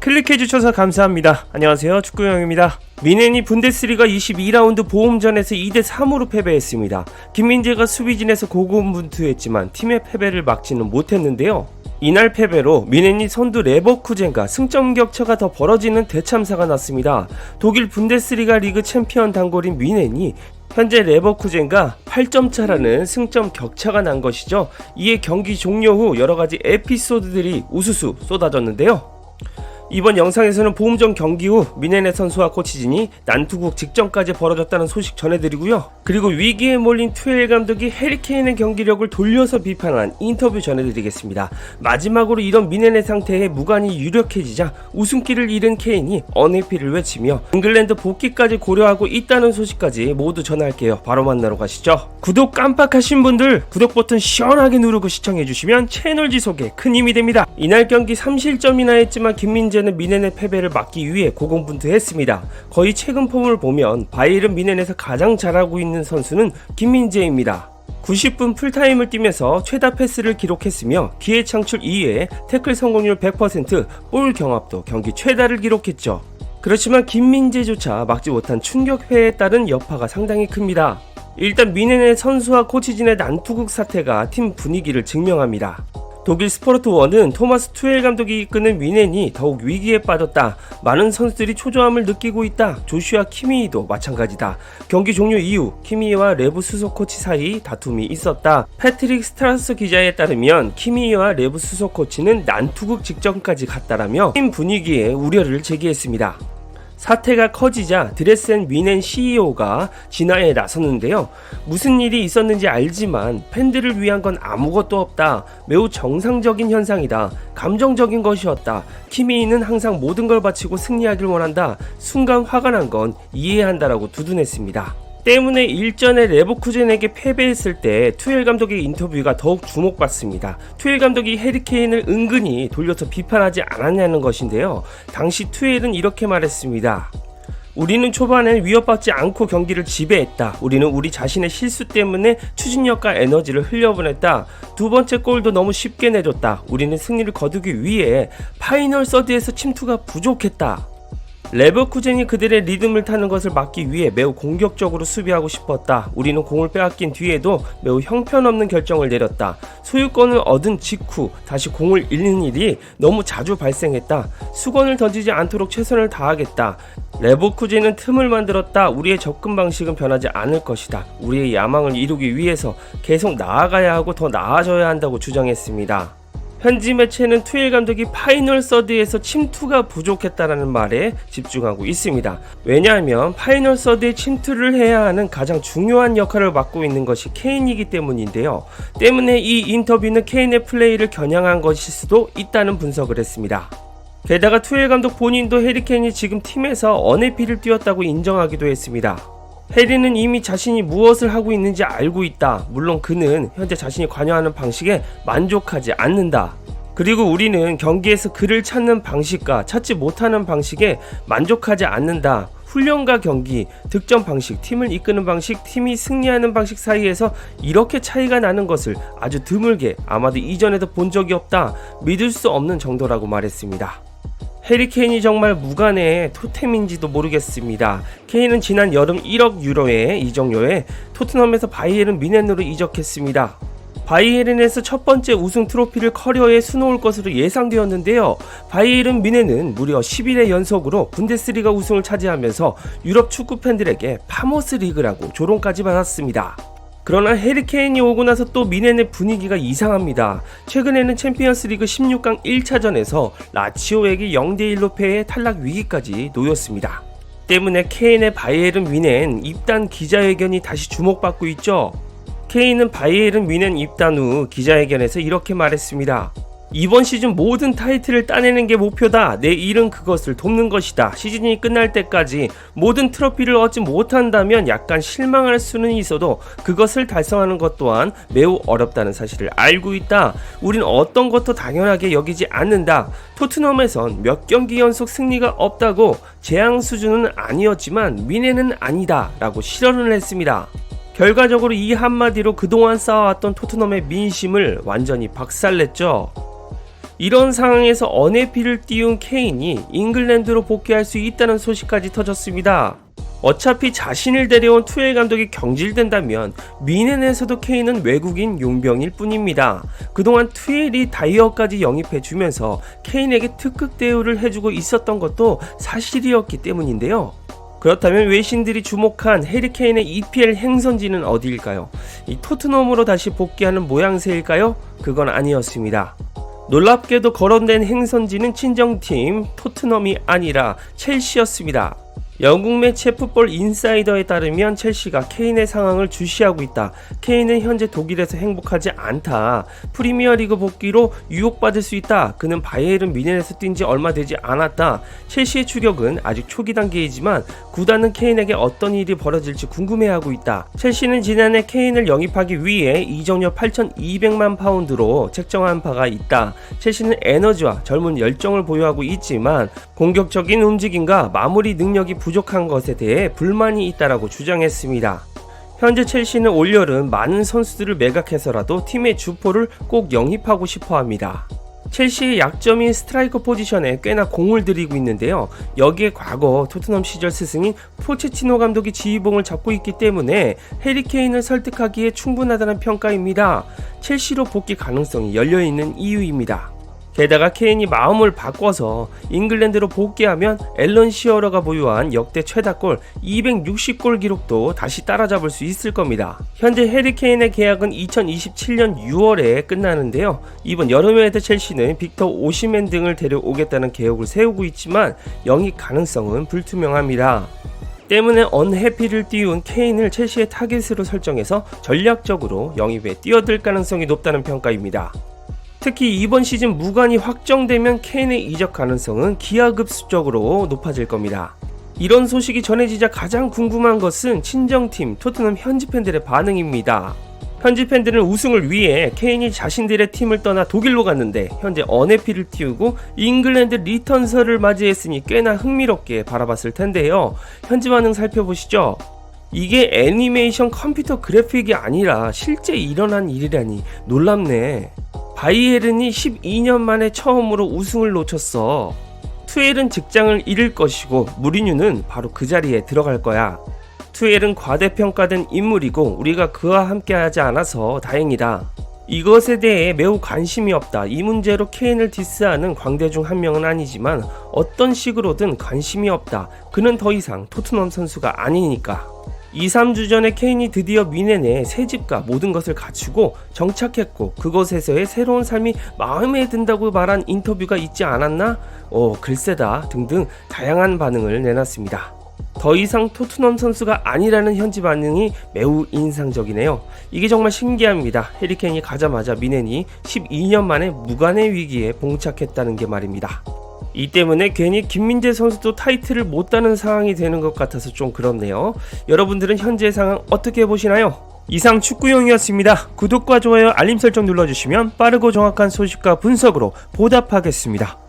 클릭해주셔서 감사합니다. 안녕하세요, 축구형입니다. 미넨이 분데스리가 22라운드 보험전에서 2대3으로 패배했습니다. 김민재가 수비진에서 고군분투했지만 팀의 패배를 막지는 못했는데요. 이날 패배로 미넨이 선두 레버쿠젠과 승점 격차가 더 벌어지는 대참사가 났습니다. 독일 분데스리가 리그 챔피언 단골인 미넨이 현재 레버쿠젠과 8점 차라는 승점 격차가 난 것이죠. 이에 경기 종료 후 여러가지 에피소드들이 우수수 쏟아졌는데요. 이번 영상에서는 보험전 경기 후 미넨의 선수와 코치진이 난투극 직전까지 벌어졌다는 소식 전해드리고요. 그리고 위기에 몰린 투엘 감독이 해리케인의 경기력을 돌려서 비판한 인터뷰 전해드리겠습니다. 마지막으로 이런 미넨의 상태에 무관이 유력해지자 우승길을 잃은 케인이 언해피를 외치며 잉글랜드 복귀까지 고려하고 있다는 소식까지 모두 전할게요. 바로 만나러 가시죠. 구독 깜빡하신 분들 구독 버튼 시원하게 누르고 시청해주시면 채널 지속에 큰 힘이 됩니다. 이날 경기 3실점이나 했지만 김민재는 미넨의 패배를 막기 위해 고군분투했습니다. 거의 최근 폼을 보면 바이에른 미넨에서 가장 잘하고 있는 선수는 김민재입니다. 90분 풀타임을 뛰면서 최다 패스를 기록했으며 기회 창출 2회, 태클 성공률 100%, 볼 경합도 경기 최다를 기록했죠. 그렇지만 김민재조차 막지 못한 충격회에 따른 여파가 상당히 큽니다. 일단 미넨의 선수와 코치진의 난투극 사태가 팀 분위기를 증명합니다. 독일 스포르트1은 토마스 투엘 감독이 이끄는 미넨이 더욱 위기에 빠졌다. 많은 선수들이 초조함을 느끼고 있다. 조슈아 키미히도 마찬가지다. 경기 종료 이후 키미히와 레브 수석 코치 사이 다툼이 있었다. 패트릭 스트라스 기자에 따르면 키미히와 레브 수석 코치는 난투극 직전까지 갔다라며 팀 분위기에 우려를 제기했습니다. 사태가 커지자 드레센 미넨 CEO가 진화에 나섰는데요. 무슨 일이 있었는지 알지만 팬들을 위한 건 아무것도 없다. 매우 정상적인 현상이다. 감정적인 것이었다. 키미히는 항상 모든 걸 바치고 승리하길 원한다. 순간 화가 난 건 이해한다라고 두둔했습니다. 때문에 일전에 레버쿠젠에게 패배했을 때 투엘 감독의 인터뷰가 더욱 주목받습니다. 투엘 감독이 해리케인을 은근히 돌려서 비판하지 않았냐는 것인데요. 당시 투엘은 이렇게 말했습니다. 우리는 초반에 위협받지 않고 경기를 지배했다. 우리는 우리 자신의 실수 때문에 추진력과 에너지를 흘려보냈다. 두 번째 골도 너무 쉽게 내줬다. 우리는 승리를 거두기 위해 파이널 서드에서 침투가 부족했다. 레버쿠젠이 그들의 리듬을 타는 것을 막기 위해 매우 공격적으로 수비하고 싶었다. 우리는 공을 빼앗긴 뒤에도 매우 형편없는 결정을 내렸다. 소유권을 얻은 직후 다시 공을 잃는 일이 너무 자주 발생했다. 수건을 던지지 않도록 최선을 다하겠다. 레버쿠젠은 틈을 만들었다. 우리의 접근 방식은 변하지 않을 것이다. 우리의 야망을 이루기 위해서 계속 나아가야 하고 더 나아져야 한다고 주장했습니다. 현지 매체는 투엘 감독이 파이널 서드에서 침투가 부족했다라는 말에 집중하고 있습니다. 왜냐하면 파이널 서드에 침투를 해야 하는 가장 중요한 역할을 맡고 있는 것이 케인이기 때문인데요. 때문에 이 인터뷰는 케인의 플레이를 겨냥한 것일 수도 있다는 분석을 했습니다. 게다가 투엘 감독 본인도 해리케인이 지금 팀에서 언해피를 띄웠다고 인정하기도 했습니다. 해리는 이미 자신이 무엇을 하고 있는지 알고 있다. 물론 그는 현재 자신이 관여하는 방식에 만족하지 않는다. 그리고 우리는 경기에서 그를 찾는 방식과 찾지 못하는 방식에 만족하지 않는다. 훈련과 경기, 득점 방식, 팀을 이끄는 방식, 팀이 승리하는 방식 사이에서 이렇게 차이가 나는 것을 아주 드물게, 아마도 이전에도 본 적이 없다. 믿을 수 없는 정도라고 말했습니다. 해리케인이 정말 무관의 토템인지도 모르겠습니다. 케인은 지난 여름 1억 유로의 이적료에 토트넘에서 바이에른 미넨으로 이적했습니다. 바이에른에서 첫 번째 우승 트로피를 커리어에 수놓을 것으로 예상되었는데요. 바이에른 미넨은 무려 11회 연속으로 분데스리가 우승을 차지하면서 유럽 축구 팬들에게 파모스 리그라고 조롱까지 받았습니다. 그러나 해리케인이 오고 나서 또 미넨의 분위기가 이상합니다. 최근에는 챔피언스 리그 16강 1차전에서 라치오에게 0대1로 패해 탈락 위기까지 놓였습니다. 때문에 케인의 바이에른 미넨 입단 기자회견이 다시 주목받고 있죠. 케인은 바이에른 미넨 입단 후 기자회견에서 이렇게 말했습니다. 이번 시즌 모든 타이틀을 따내는 게 목표다. 내 일은 그것을 돕는 것이다. 시즌이 끝날 때까지 모든 트로피를 얻지 못한다면 약간 실망할 수는 있어도 그것을 달성하는 것 또한 매우 어렵다는 사실을 알고 있다. 우린 어떤 것도 당연하게 여기지 않는다. 토트넘에선 몇 경기 연속 승리가 없다고 재앙 수준은 아니었지만 미넨은 아니다 라고 실언을 했습니다. 결과적으로 이 한마디로 그동안 쌓아왔던 토트넘의 민심을 완전히 박살냈죠. 이런 상황에서 언해피를 띄운 케인이 잉글랜드로 복귀할 수 있다는 소식까지 터졌습니다. 어차피 자신을 데려온 투엘 감독이 경질된다면 미넨에서도 케인은 외국인 용병일 뿐입니다. 그동안 투엘이 다이어까지 영입해주면서 케인에게 특급 대우를 해주고 있었던 것도 사실이었기 때문인데요. 그렇다면 외신들이 주목한 해리 케인의 EPL 행선지는 어디일까요? 이 토트넘으로 다시 복귀하는 모양새일까요? 그건 아니었습니다. 놀랍게도 거론된 행선지는 친정팀 토트넘이 아니라 첼시였습니다. 영국 매체 풋볼 인사이더에 따르면 첼시가 케인의 상황을 주시하고 있다. 케인은 현재 독일에서 행복하지 않다. 프리미어리그 복귀로 유혹받을 수 있다. 그는 바이에른 뮌헨에서 뛴 지 얼마 되지 않았다. 첼시의 추격은 아직 초기 단계이지만 구단은 케인에게 어떤 일이 벌어질지 궁금해하고 있다. 첼시는 지난해 케인을 영입하기 위해 이적료 8,200만 파운드로 책정한 바가 있다. 첼시는 에너지와 젊은 열정을 보유하고 있지만 공격적인 움직임과 마무리 능력이 부족한 것에 대해 불만이 있다라고 주장했습니다. 현재 첼시는 올여름 많은 선수들을 매각해서라도 팀의 주포를 꼭 영입하고 싶어 합니다. 첼시의 약점인 스트라이커 포지션에 꽤나 공을 들이고 있는데요. 여기에 과거 토트넘 시절 스승인 포체티노 감독이 지휘봉을 잡고 있기 때문에 해리 케인을 설득하기에 충분하다는 평가입니다. 첼시로 복귀 가능성이 열려있는 이유입니다. 게다가 케인이 마음을 바꿔서 잉글랜드로 복귀하면 앨런 시어러가 보유한 역대 최다골 260골 기록도 다시 따라잡을 수 있을 겁니다. 현재 해리 케인의 계약은 2027년 6월에 끝나는데요. 이번 여름에도 첼시는 빅터 오시맨 등을 데려오겠다는 계획을 세우고 있지만 영입 가능성은 불투명합니다. 때문에 언해피를 띄운 케인을 첼시의 타겟으로 설정해서 전략적으로 영입에 뛰어들 가능성이 높다는 평가입니다. 특히 이번 시즌 무관이 확정되면 케인의 이적 가능성은 기하급수적으로 높아질 겁니다. 이런 소식이 전해지자 가장 궁금한 것은 친정팀 토트넘 현지 팬들의 반응입니다. 현지 팬들은 우승을 위해 케인이 자신들의 팀을 떠나 독일로 갔는데 현재 언해피를 띄우고 잉글랜드 리턴설을 맞이했으니 꽤나 흥미롭게 바라봤을 텐데요. 현지 반응 살펴보시죠. 이게 애니메이션 컴퓨터 그래픽이 아니라 실제 일어난 일이라니 놀랍네. 바이에른이 12년 만에 처음으로 우승을 놓쳤어. 투엘은 직장을 잃을 것이고 무리뉴는 바로 그 자리에 들어갈 거야. 투엘은 과대평가된 인물이고 우리가 그와 함께하지 않아서 다행이다. 이것에 대해 매우 관심이 없다. 이 문제로 케인을 디스하는 광대 중 한 명은 아니지만 어떤 식으로든 관심이 없다. 그는 더 이상 토트넘 선수가 아니니까. 2-3주 전에 케인이 드디어 뮌헨에 새 집과 모든 것을 갖추고 정착했고 그곳에서의 새로운 삶이 마음에 든다고 말한 인터뷰가 있지 않았나? 글쎄다 등등 다양한 반응을 내놨습니다. 더 이상 토트넘 선수가 아니라는 현지 반응이 매우 인상적이네요. 이게 정말 신기합니다. 해리 케인이 가자마자 뮌헨이 12년 만에 무관의 위기에 봉착했다는 게 말입니다. 이 때문에 괜히 김민재 선수도 타이틀을 못 따는 상황이 되는 것 같아서 좀 그렇네요. 여러분들은 현재 상황 어떻게 보시나요? 이상 축구용이었습니다. 구독과 좋아요 알림 설정 눌러주시면 빠르고 정확한 소식과 분석으로 보답하겠습니다.